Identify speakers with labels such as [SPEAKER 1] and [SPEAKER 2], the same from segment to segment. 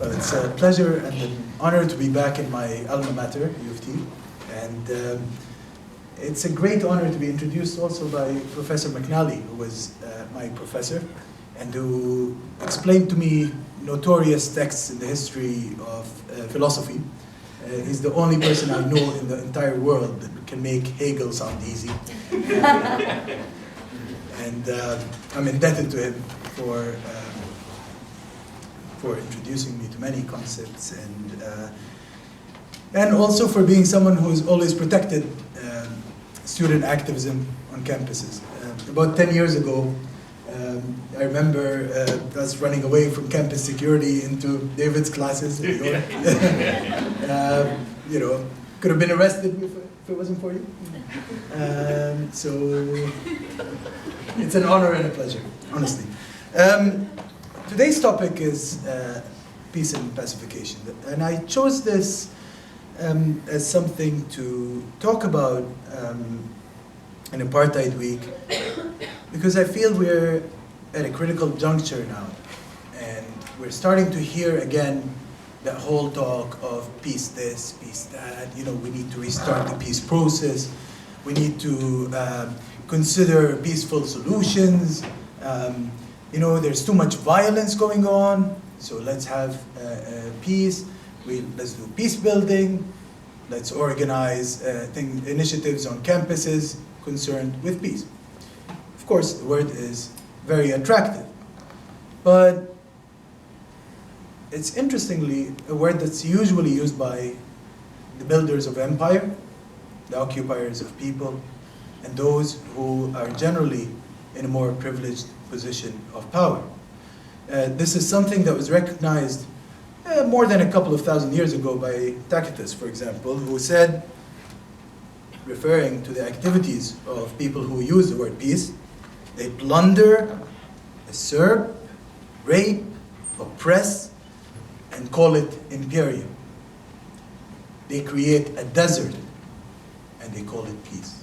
[SPEAKER 1] Well, it's a pleasure and an honor to be back in my alma mater, U of T. And it's a great honor to be introduced also by Professor McNally, who was my professor, and who explained to me notorious texts in the history of philosophy. He's the only person I know in the entire world that can make Hegel sound easy. And I'm indebted to him for introducing me to many concepts, and also for being someone who's always protected student activism on campuses. About 10 years ago, I remember us running away from campus security into David's classes. You know, could have been arrested if it wasn't for you. So it's an honor and a pleasure, honestly. Today's topic is peace and pacification, and I chose this as something to talk about in Apartheid Week, because I feel we're at a critical juncture now, and we're starting to hear again that whole talk of peace this, peace that. You know, we need to restart the peace process. We need to consider peaceful solutions. You know, there's too much violence going on, so let's have peace. Let's do peace building. Let's organize initiatives on campuses concerned with peace. Of course, the word is very attractive, but it's interestingly a word that's usually used by the builders of empire, the occupiers of people, and those who are generally in a more privileged position of power. This is something that was recognized more than a couple of thousand years ago by Takriti, for example, who said, referring to the activities of people who use the word peace, they plunder, usurp, rape, oppress, and call it imperium. They create a desert, and they call it peace.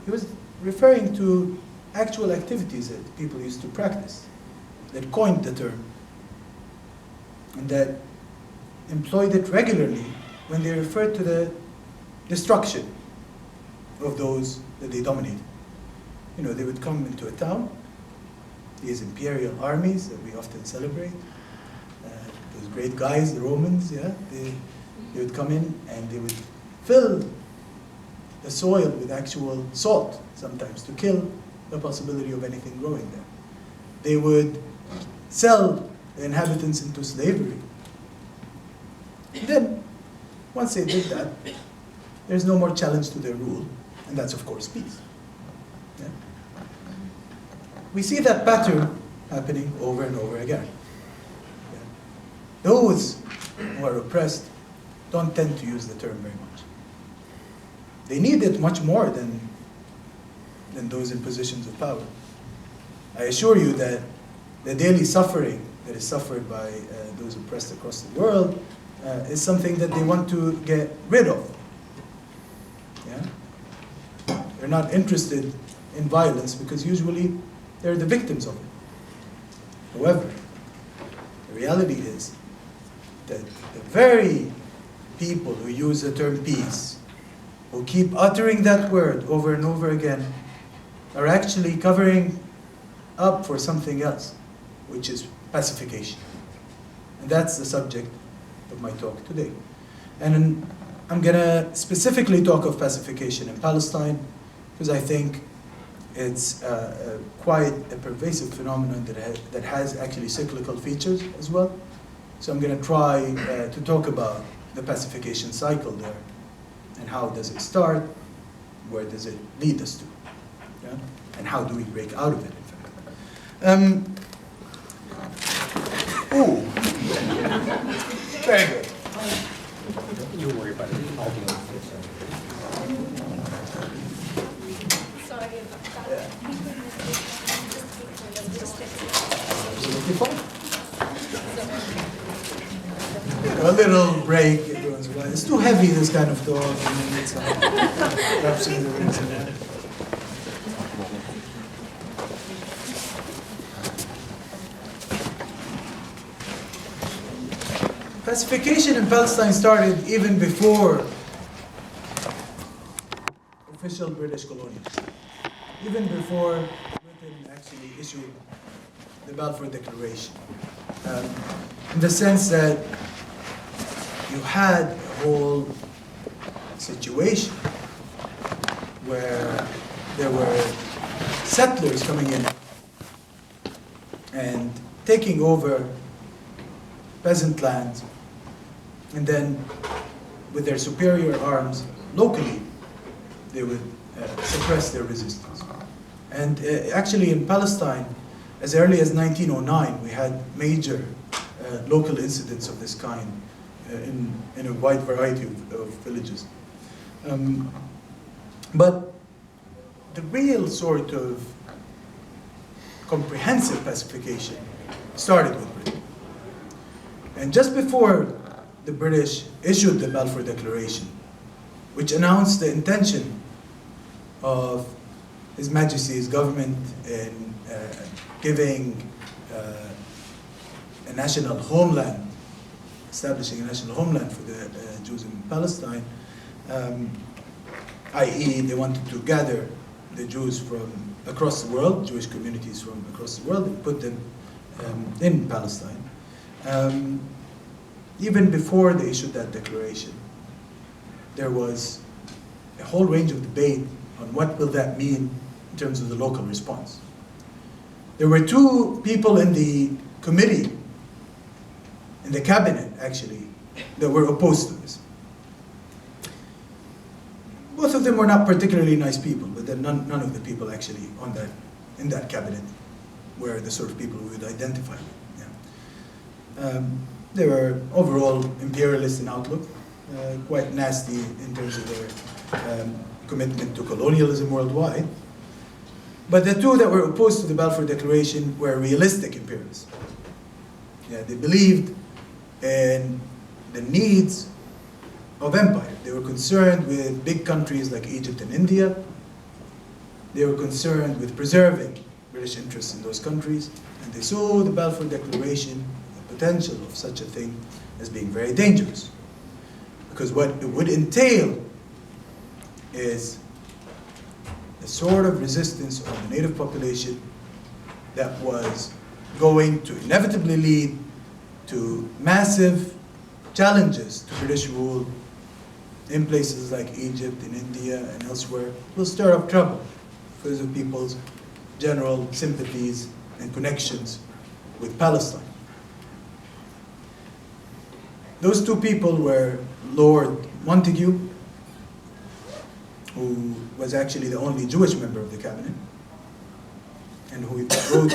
[SPEAKER 1] He was referring to actual activities that people used to practice, that coined the term, and that employed it regularly when they referred to the destruction of those that they dominated. You know, they would come into a town, these imperial armies that we often celebrate, those great guys, the Romans, yeah, they would come in and they would fill the soil with actual salt, sometimes, to kill the possibility of anything growing there. They would sell the inhabitants into slavery. And then, once they did that, there's no more challenge to their rule, and that's, of course, peace. Yeah? We see that pattern happening over and over again. Yeah? Those who are oppressed don't tend to use the term very much. They need it much more than those in positions of power. I assure you that the daily suffering that is suffered by those oppressed across the world is something that they want to get rid of. Yeah? They're not interested in violence because usually they're the victims of it. However, the reality is that the very people who use the term peace, who keep uttering that word over and over again, are actually covering up for something else, which is pacification. And that's the subject of my talk today. And I'm going to specifically talk of pacification in Palestine, because I think it's quite a pervasive phenomenon that has actually cyclical features as well. So I'm going to try to talk about the pacification cycle there, and how does it start, where does it lead us to, yeah? And how do we break out of it, in fact. Ooh. Very good.
[SPEAKER 2] You worry about it. I'll do it.
[SPEAKER 3] Sorry about that.
[SPEAKER 1] Yeah. Absolutely fine. A little break. It's too heavy, this kind of talk. And it's absolutely reason. Pacification in Palestine started even before official British colonialism, even before Britain actually issued the Balfour Declaration. In the sense that you had a whole situation where there were settlers coming in and taking over peasant lands, and then with their superior arms locally, they would suppress their resistance. And actually in Palestine, as early as 1909, we had major local incidents of this kind in a wide variety of villages. But the real sort of comprehensive pacification started with Britain. And just before the British issued the Balfour Declaration, which announced the intention of His Majesty's government in giving a national homeland, establishing a national homeland for the Jews in Palestine, i.e. they wanted to gather the Jews from across the world, Jewish communities from across the world, and put them in Palestine. Even before they issued that declaration, there was a whole range of debate on what will that mean in terms of the local response. There were two people in the committee, in the cabinet actually, that were opposed to this. Both of them were not particularly nice people, but then none of the people actually in that cabinet were the sort of people we would identify with. Yeah. They were overall imperialist in outlook, quite nasty in terms of their commitment to colonialism worldwide. But the two that were opposed to the Balfour Declaration were realistic imperialists. Yeah, they believed in the needs of empire. They were concerned with big countries like Egypt and India. They were concerned with preserving British interests in those countries, and they saw the Balfour Declaration, the potential of such a thing, as being very dangerous. Because what it would entail is a sort of resistance on the native population that was going to inevitably lead to massive challenges to British rule in places like Egypt, in India, and elsewhere. Will stir up trouble because of people's general sympathies and connections with Palestine. Those two people were Lord Montagu, who was actually the only Jewish member of the cabinet, and who wrote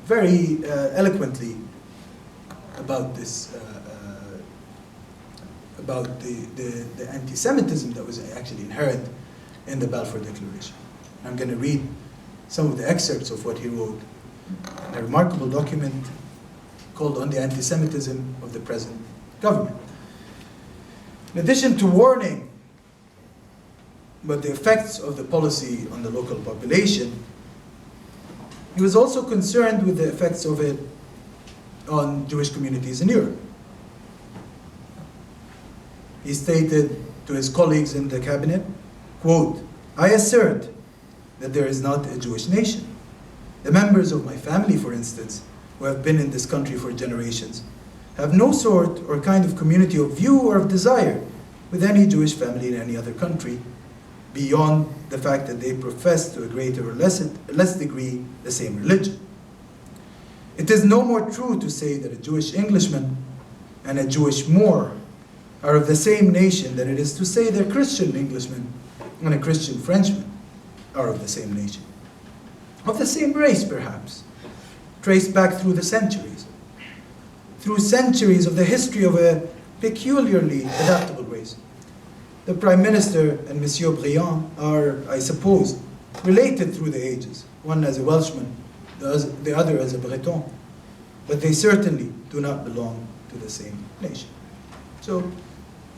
[SPEAKER 1] very eloquently about this, about the anti-Semitism that was actually inherent in the Balfour Declaration. I'm going to read some of the excerpts of what he wrote in a remarkable document called On the Anti-Semitism of the Present Government. In addition to warning about the effects of the policy on the local population, he was also concerned with the effects of it on Jewish communities in Europe. He stated to his colleagues in the cabinet, quote, "I assert that there is not a Jewish nation. The members of my family, for instance, who have been in this country for generations, have no sort or kind of community of view or of desire with any Jewish family in any other country, beyond the fact that they profess to a greater or less degree the same religion. It is no more true to say that a Jewish Englishman and a Jewish Moor are of the same nation than it is to say that a Christian Englishman and a Christian Frenchman are of the same nation. Of the same race, perhaps, traced back through the centuries. Through centuries of the history of a peculiarly adaptable race. The Prime Minister and Monsieur Briand are, I suppose, related through the ages, one as a Welshman, the other as a Breton, but they certainly do not belong to the same nation." So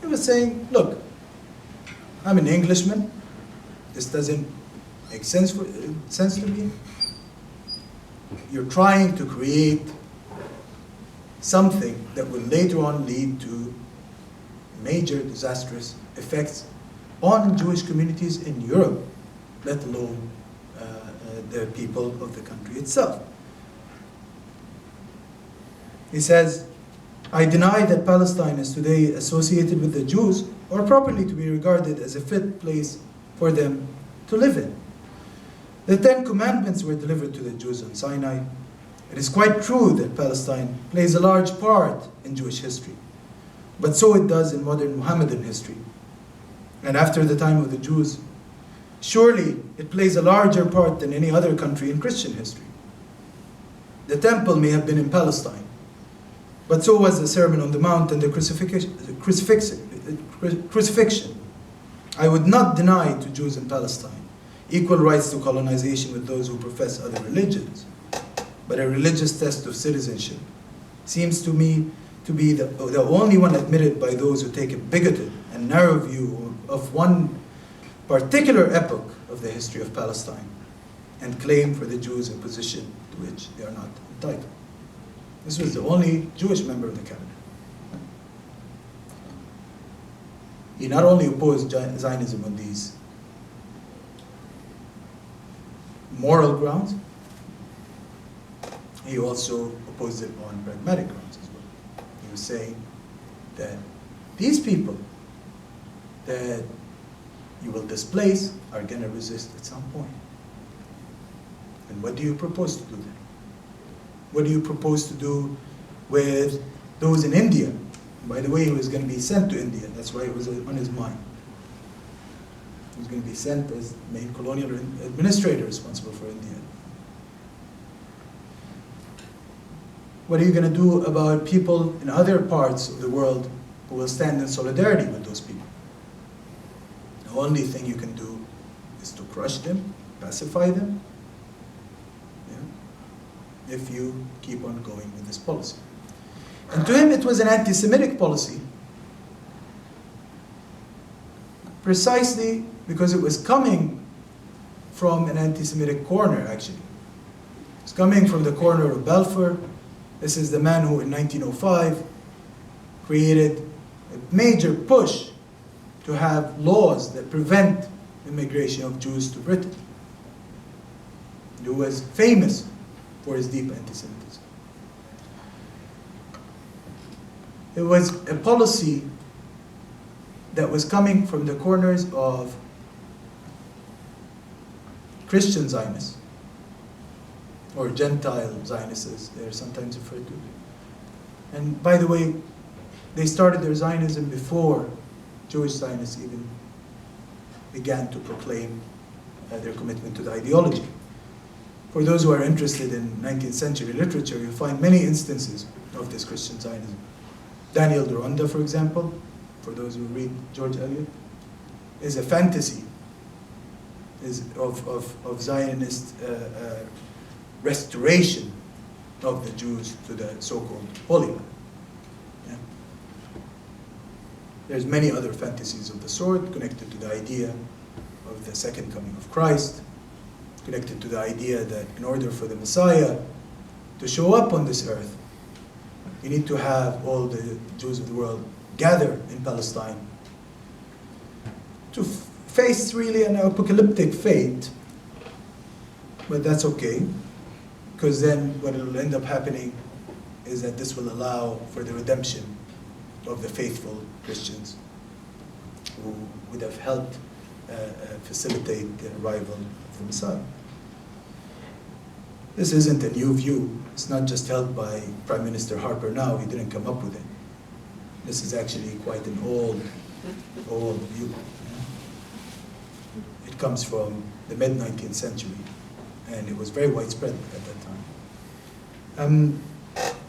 [SPEAKER 1] he was saying, look, I'm an Englishman, this doesn't make sense to me. You're trying to create something that will later on lead to major disastrous effects on Jewish communities in Europe, let alone the people of the country itself. He says, I deny that Palestine is today associated with the Jews or properly to be regarded as a fit place for them to live in. The 10 Commandments were delivered to the Jews on Sinai. It is quite true that Palestine plays a large part in Jewish history, but so it does in modern Mohammedan history. And after the time of the Jews, surely it plays a larger part than any other country in Christian history. The temple may have been in Palestine, but so was the Sermon on the Mount and the crucifixion. I would not deny to Jews in Palestine equal rights to colonization with those who profess other religions, but a religious test of citizenship seems to me to be the only one admitted by those who take a bigoted and narrow view of one particular epoch of the history of Palestine and claim for the Jews a position to which they are not entitled. This was the only Jewish member of the cabinet. He not only opposed Zionism on these moral grounds, he also opposed it on pragmatic grounds as well. He was saying that these people that you will displace are going to resist at some point. And what do you propose to do then? What do you propose to do with those in India? By the way, he was going to be sent to India. That's why it was on his mind. He was going to be sent as main colonial administrator responsible for India. What are you going to do about people in other parts of the world who will stand in solidarity with those people? The only thing you can do is to crush them, pacify them, if you keep on going with this policy. And to him it was an anti-Semitic policy, precisely because it was coming from an anti-Semitic corner, actually. It's coming from the corner of Balfour. This is the man who in 1905 created a major push to have laws that prevent immigration of Jews to Britain. Who was famous for his deep anti-Semitism. It was a policy that was coming from the corners of Christian Zionists, or Gentile Zionists as they're sometimes referred to. And by the way, they started their Zionism before Jewish Zionists even began to proclaim their commitment to the ideology. For those who are interested in 19th century literature, you'll find many instances of this Christian Zionism. Daniel Deronda, for example, for those who read George Eliot, is a fantasy of Zionist restoration of the Jews to the so-called Holy Land. Yeah. There's many other fantasies of the sort connected to the idea of the second coming of Christ, connected to the idea that in order for the Messiah to show up on this earth, you need to have all the Jews of the world gather in Palestine to face really an apocalyptic fate. But that's okay, because then what will end up happening is that this will allow for the redemption of the faithful Christians who would have helped facilitate the arrival of the Messiah. This isn't a new view. It's not just held by Prime Minister Harper now. He didn't come up with it. This is actually quite an old view. It comes from the mid-19th century, and it was very widespread at that time.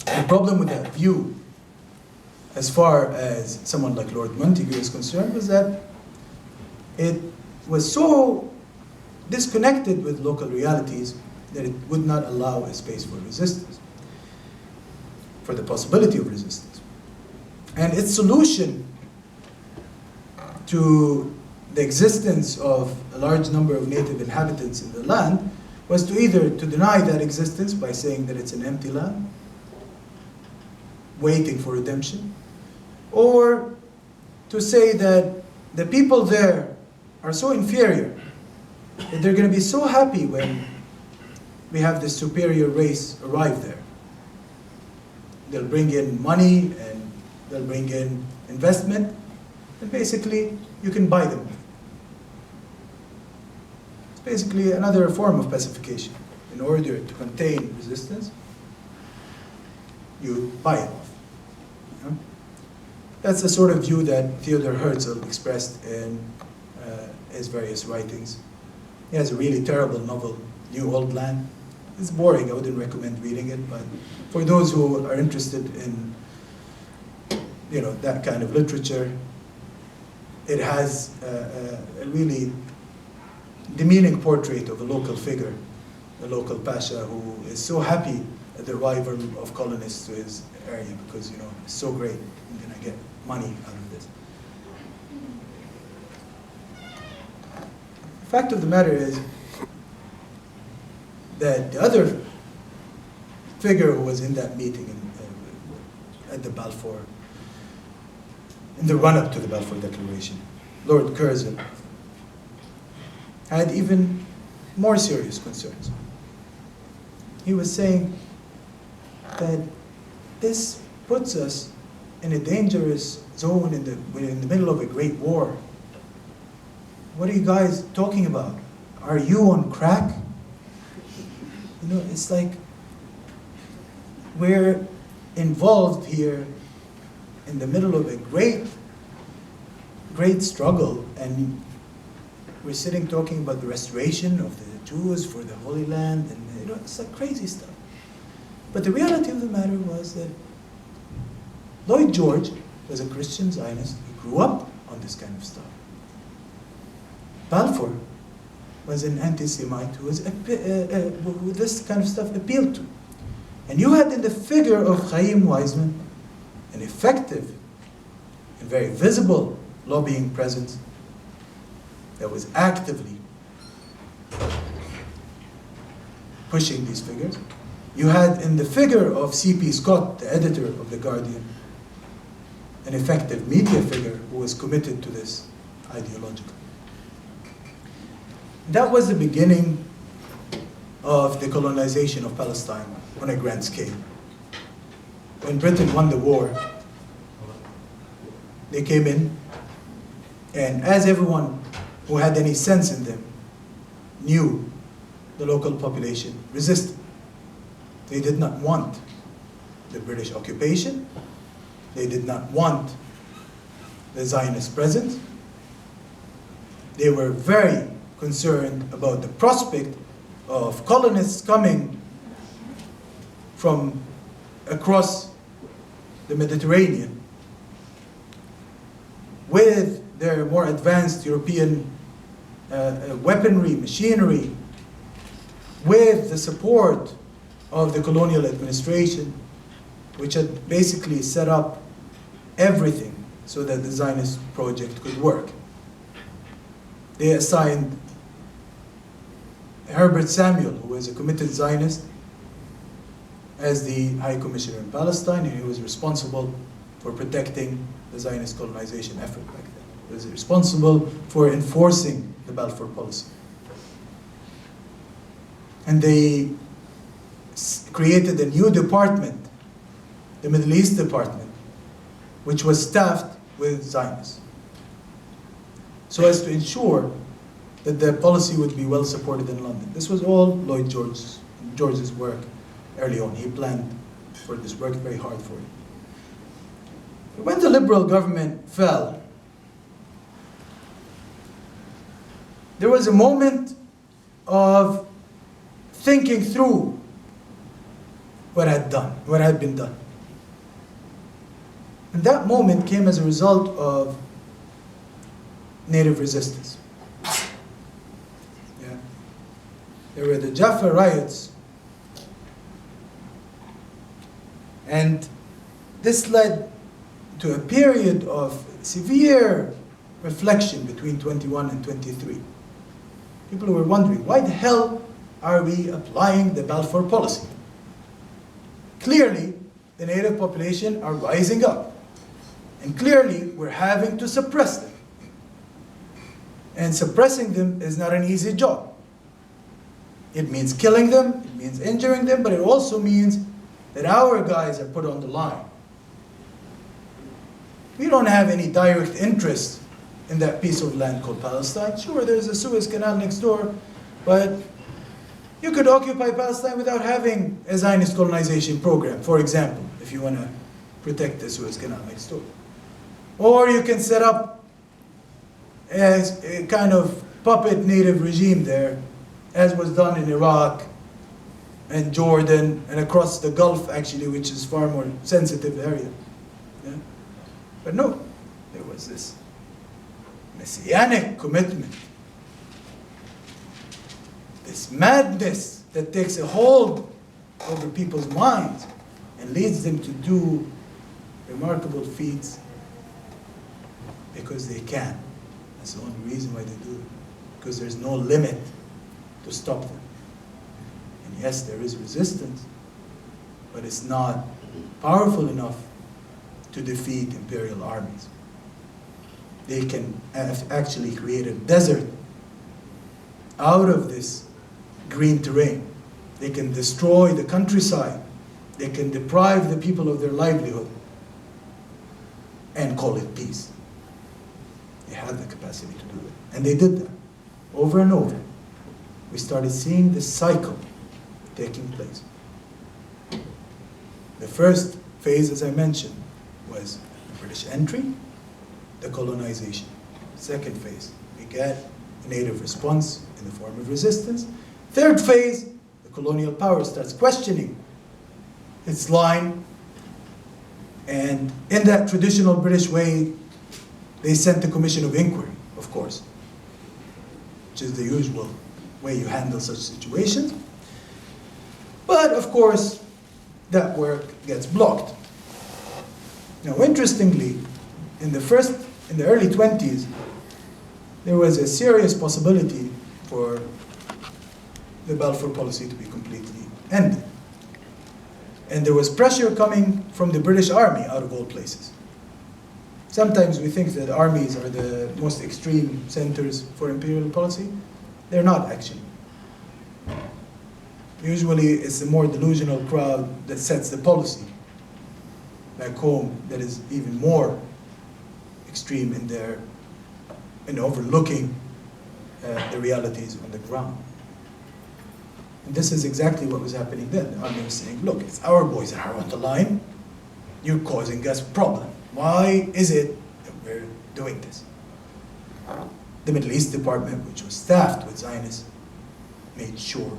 [SPEAKER 1] The problem with that view, as far as someone like Lord Montagu is concerned, was that it was so disconnected with local realities that it would not allow a space for resistance, for the possibility of resistance. And its solution to the existence of a large number of native inhabitants in the land was to either to deny that existence by saying that it's an empty land, waiting for redemption, or to say that the people there are so inferior that they're going to be so happy when we have this superior race arrive there. They'll bring in money and they'll bring in investment, and basically you can buy them. It's basically another form of pacification. In order to contain resistance, you buy it off. You know? That's the sort of view that Theodor Herzl expressed in his various writings. He has a really terrible novel, New Old Land. It's boring, I wouldn't recommend reading it, but for those who are interested in that kind of literature, it has a really demeaning portrait of a local figure, a local pasha who is so happy at the arrival of colonists to his area because it's so great, I'm going to get money out of this. The fact of the matter is that the other figure who was in that meeting at the Balfour, in the run-up to the Balfour Declaration, Lord Curzon, had even more serious concerns. He was saying that this puts us in a dangerous zone we're in the middle of a great war. What are you guys talking about? Are you on crack? It's like we're involved here in the middle of a great struggle, and we're sitting talking about the restoration of the Jews for the Holy Land, and it's like crazy stuff. But the reality of the matter was that Lloyd George was a Christian Zionist who grew up on this kind of stuff. Balfour was an anti-Semite who this kind of stuff appealed to. And you had in the figure of Chaim Weizmann an effective and very visible lobbying presence that was actively pushing these figures. You had in the figure of C.P. Scott, the editor of The Guardian, an effective media figure who was committed to this ideologically. That was the beginning of the colonization of Palestine on a grand scale. When Britain won the war, they came in, and as everyone who had any sense in them knew, the local population resisted. They did not want the British occupation. They did not want the Zionist presence. They were very concerned about the prospect of colonists coming from across the Mediterranean with their more advanced European weaponry, machinery, with the support of the colonial administration, which had basically set up everything so that the Zionist project could work. They assigned Herbert Samuel, who was a committed Zionist, as the High Commissioner in Palestine, and he was responsible for protecting the Zionist colonization effort back then. He was responsible for enforcing the Balfour policy. And they created a new department, the Middle East Department, which was staffed with Zionists, so as to ensure that the policy would be well supported in London. This was all Lloyd George's work early on. He planned for this, worked very hard for it. But when the Liberal government fell, there was a moment of thinking through what had been done. And that moment came as a result of native resistance. Yeah. There were the Jaffa riots, and this led to a period of severe reflection between 21 and 23. People were wondering, why the hell are we applying the Balfour policy? Clearly, the native population are rising up. And clearly, we're having to suppress them. And suppressing them is not an easy job. It means killing them, it means injuring them, but it also means that our guys are put on the line. We don't have any direct interest in that piece of land called Palestine. Sure, there's a Suez Canal next door, but you could occupy Palestine without having a Zionist colonization program, for example, if you want to protect the Suez Canal next door. Or you can set up a kind of puppet native regime there, as was done in Iraq and Jordan and across the Gulf, actually, which is far more sensitive area. Yeah? But no, there was this messianic commitment, this madness that takes a hold over people's minds and leads them to do remarkable feats because they can. That's the only reason why they do it, because there's no limit to stop them. And yes, there is resistance, but it's not powerful enough to defeat imperial armies. They can actually create a desert out of this green terrain. They can destroy the countryside. They can deprive the people of their livelihood and call it peace. They had the capacity to do it. And they did that over and over. We started seeing this cycle taking place. The first phase, as I mentioned, was the British entry, the colonization. Second phase, we get a native response in the form of resistance. Third phase, the colonial power starts questioning its line, and in that traditional British way, they sent a commission of inquiry, of course, which is the usual way you handle such situations. But of course, that work gets blocked. Now, interestingly, in the early 20s, there was a serious possibility for the Balfour policy to be completely ended. And there was pressure coming from the British Army, out of all places. Sometimes we think that armies are the most extreme centers for imperial policy. They're not, actually. Usually, it's the more delusional crowd that sets the policy back home that is even more extreme in overlooking the realities on the ground. And this is exactly what was happening then. The army was saying, look, it's our boys that are on the line. You're causing us problem. Why is it that we're doing this? The Middle East Department, which was staffed with Zionists, made sure